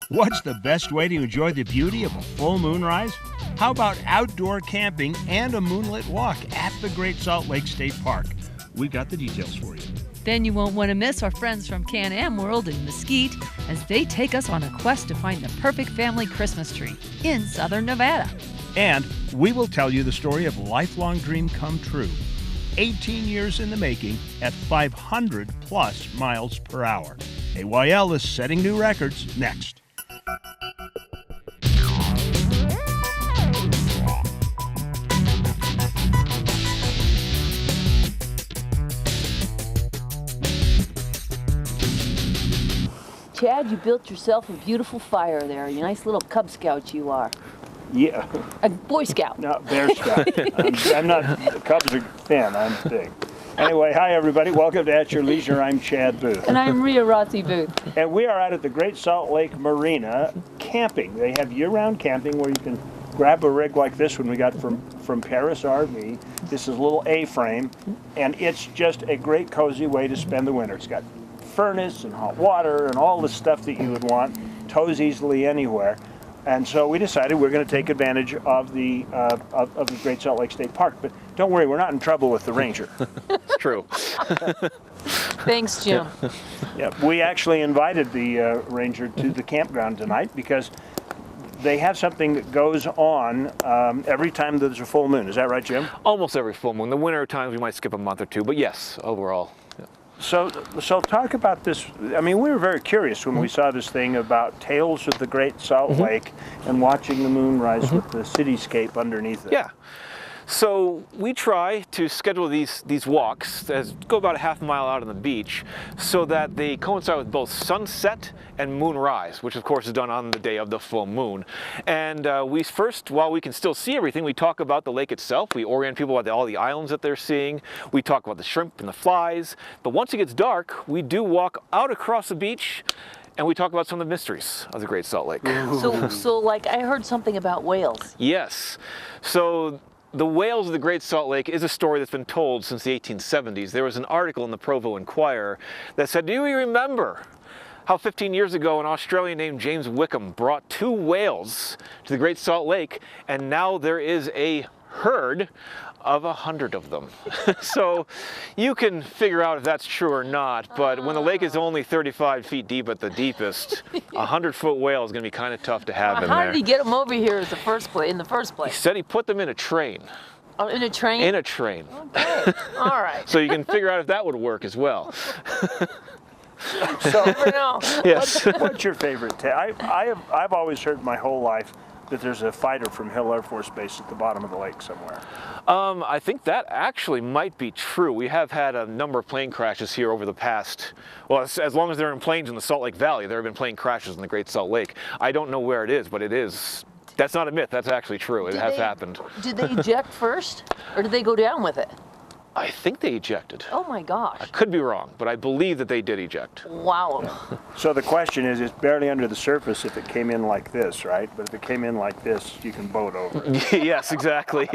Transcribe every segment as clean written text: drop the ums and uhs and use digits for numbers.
What's the best way to enjoy the beauty of a full moonrise? How about outdoor camping and a moonlit walk at the Great Salt Lake State Park? We got the details for you. Then you won't want to miss our friends from Can-Am World in Mesquite as they take us on a quest to find the perfect family Christmas tree in southern Nevada. And we will tell you the story of a lifelong dream come true. 18 years in the making at 500 plus miles per hour. AYL is setting new records next. Chad, you built yourself a beautiful fire there. You nice little Cub Scout you are. Yeah. A Boy Scout. No, Bear Scout. I'm not, the Cubs are thin, I'm big. Anyway, hi everybody. Welcome to At Your Leisure. I'm Chad Booth. And I'm Rhea Rossi Booth. And we are out at the Great Salt Lake Marina camping. They have year-round camping where you can grab a rig like this one we got from Paris RV. This is a little A-frame, and it's just a great cozy way to spend the winter. It's got furnace and hot water and all the stuff that you would want. Tows easily anywhere. And so we decided we're going to take advantage of the Great Salt Lake State Park. But don't worry, we're not in trouble with the ranger. It's true. Thanks, Jim. Yeah, we actually invited the ranger to the campground tonight because they have something that goes on every time there's a full moon. Is that right, Jim? Almost every full moon. The winter times we might skip a month or two, but yes, overall. Yeah. So talk about this. I mean, we were very curious when we saw this thing about Tales of the Great Salt Lake and watching the moon rise with the cityscape underneath it. Yeah. So we try to schedule these walks that go about a half mile out on the beach so that they coincide with both sunset and moonrise, which of course is done on the day of the full moon. And we first, while we can still see everything, we talk about the lake itself. We orient people about all the islands that they're seeing. We talk about the shrimp and the flies. But once it gets dark, we do walk out across the beach and we talk about some of the mysteries of the Great Salt Lake. So like I heard something about whales. Yes. So the whales of the Great Salt Lake is a story that's been told since the 1870s. There was an article in the Provo Inquirer that said, do you remember how 15 years ago an Australian named James Wickham brought 2 whales to the Great Salt Lake, and now there is a herd of 100 of them. So you can figure out if that's true or not, but when the lake is only 35 feet deep at the deepest, a 100-foot whale is going to be kind of tough to have in there. How did he get them over here in the first place? He said he put them in a train. Oh, in a train? In a train. Okay, all right. So you can figure out if that would work as well. So, Never know. Yes. what's your favorite tale? I've always heard my whole life that there's a fighter from Hill Air Force Base at the bottom of the lake somewhere. I think that actually might be true. We have had a number of plane crashes here over the past, well, as long as there are planes in the Salt Lake Valley, there have been plane crashes in the Great Salt Lake. I don't know where it is, but it is. That's not a myth, that's actually true. It has happened. Did they eject first, or did they go down with it? I think they ejected. Oh my gosh. I could be wrong, but I believe that they did eject. Wow. So the question is, it's barely under the surface if it came in like this, right? But if it came in like this, you can boat over it. Yes, exactly.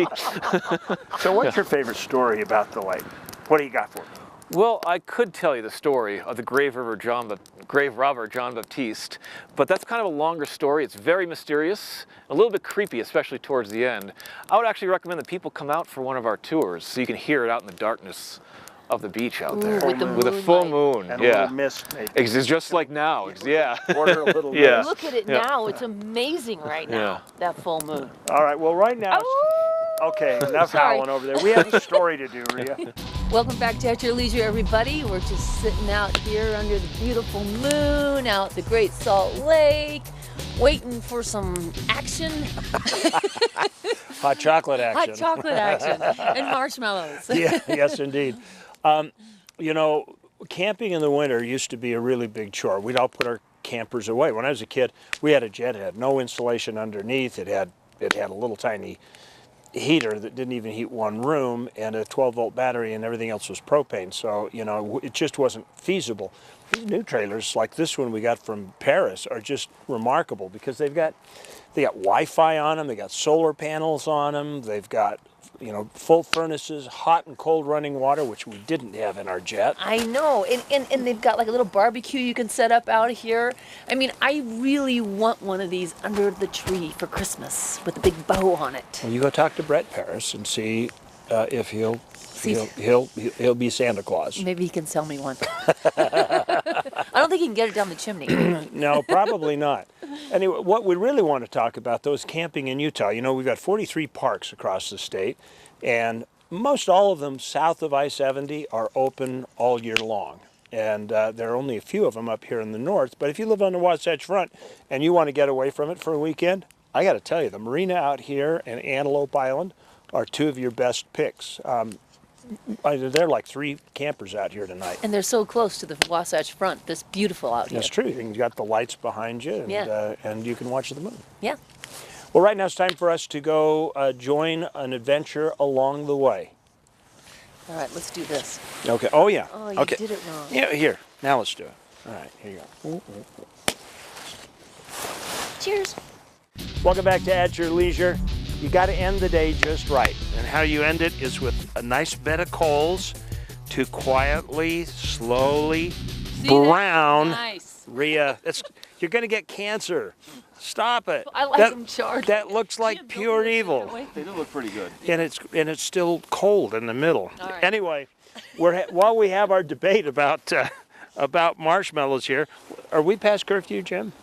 So what's your favorite story about the lake? What do you got for me? Well, I could tell you the story of the grave robber John Baptiste, but that's kind of a longer story. It's very mysterious, a little bit creepy, especially towards the end. I would actually recommend that people come out for one of our tours so you can hear it out in the darkness of the beach out there. With a full moon. And a yeah. little mist, maybe. It's just like now. Yeah. Order a little Yeah. mist. Look at it now. It's amazing right now, that full moon. All right, well, right now, okay, enough Sorry. howling over there. We have a story to do, Rhea. Welcome back to At Your Leisure, everybody. We're just sitting out here under the beautiful moon out at the Great Salt Lake, waiting for some action. Hot chocolate action. Hot chocolate action and marshmallows. Yeah, yes, indeed. You know, camping in the winter used to be a really big chore. We'd all put our campers away. When I was a kid, we had a jet head, no insulation underneath. It had a little tiny heater that didn't even heat one room, and a 12-volt battery, and everything else was propane. So, you know, it just wasn't feasible These new trailers, like this one we got from Paris, are just remarkable because they got Wi-Fi on them, they got solar panels on them, they've got full furnaces, hot and cold running water, which we didn't have in our jet. I know, and they've got like a little barbecue you can set up out here. I mean, I really want one of these under the tree for Christmas with a big bow on it. Well, you go talk to Brett Paris and see if he'll be Santa Claus. Maybe he can sell me one. I don't think he can get it down the chimney. No, probably not. Anyway, what we really want to talk about, though, is camping in Utah. We've got 43 parks across the state, and most all of them south of I-70 are open all year long. And there are only a few of them up here in the north. But if you live on the Wasatch Front and you want to get away from it for a weekend, I got to tell you, the Marina out here and Antelope Island are two of your best picks. There are like 3 campers out here tonight. And they're so close to the Wasatch Front. That's beautiful out here. That's true. You got the lights behind you, and, and you can watch the moon. Yeah. Well, right now it's time for us to go join an adventure along the way. All right, let's do this. Okay. Oh, yeah. Oh, you okay. did it wrong. Yeah, here. Now let's do it. All right, here you go. Cheers. Welcome back to At Your Leisure. You got to end the day just right. And how you end it is with a nice bed of coals to quietly, slowly brown. Nice. Rhea, you're going to get cancer. Stop it. I like them charred. That looks like pure evil. They do look pretty good. And it's still cold in the middle. All right. Anyway, while we have our debate about marshmallows here, are we past curfew, Jim?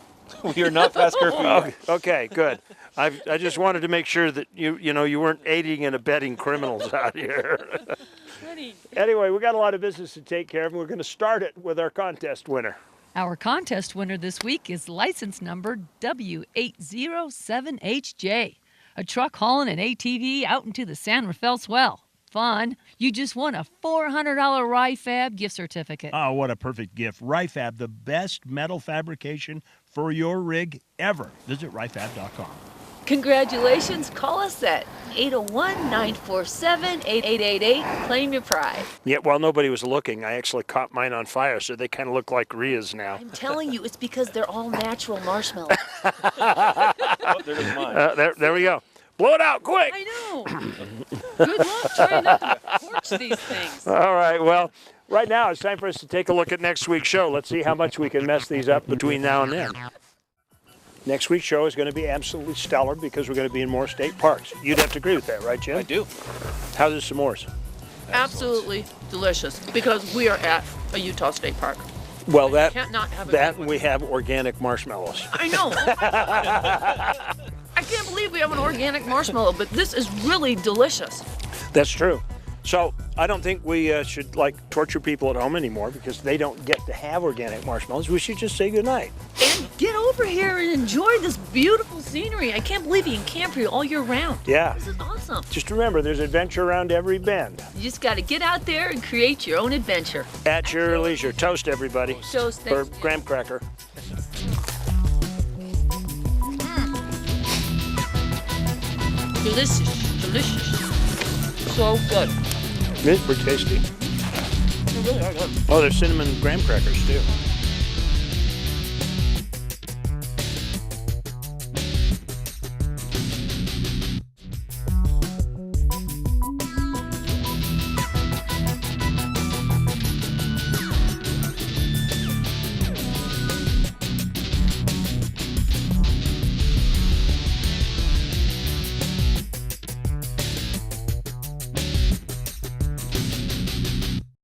We are not past curfew yet. Okay, good. I just wanted to make sure that you weren't aiding and abetting criminals out here. Anyway, we got a lot of business to take care of, and we're going to start it with our contest winner. Our contest winner this week is license number W807HJ, a truck hauling an ATV out into the San Rafael Swell. Fun. You just won a $400 RIFAB gift certificate. Oh, what a perfect gift. RIFAB, the best metal fabrication for your rig ever. Visit rifab.com. Congratulations. Call us at 801-947-8888. Claim your prize. Yeah, while nobody was looking, I actually caught mine on fire, so they kind of look like Rhea's now. I'm telling you, it's because they're all natural marshmallows. Oh, there goes mine. There we go. Blow it out, quick! I know. Good luck trying not to torch these things. All right, well, right now it's time for us to take a look at next week's show. Let's see how much we can mess these up between now and then. Next week's show is going to be absolutely stellar because we're going to be in more state parks. You'd have to agree with that, right, Jim? I do. How's the s'mores? Absolutely delicious because we are at a Utah State Park. Well, that Can't not have a that good one. we have organic marshmallows. I know. I can't believe we have an organic marshmallow, but this is really delicious. That's true. So I don't think we should torture people at home anymore because they don't get to have organic marshmallows. We should just say goodnight. And get over here and enjoy this beautiful scenery. I can't believe you can camp here all year round. Yeah. This is awesome. Just remember, there's adventure around every bend. You just got to get out there and create your own adventure. At your leisure. Toast, everybody. Toast, Or thanks. graham cracker. Delicious, delicious. So good. It's pretty tasty. They really are good. Oh, there's cinnamon graham crackers, too.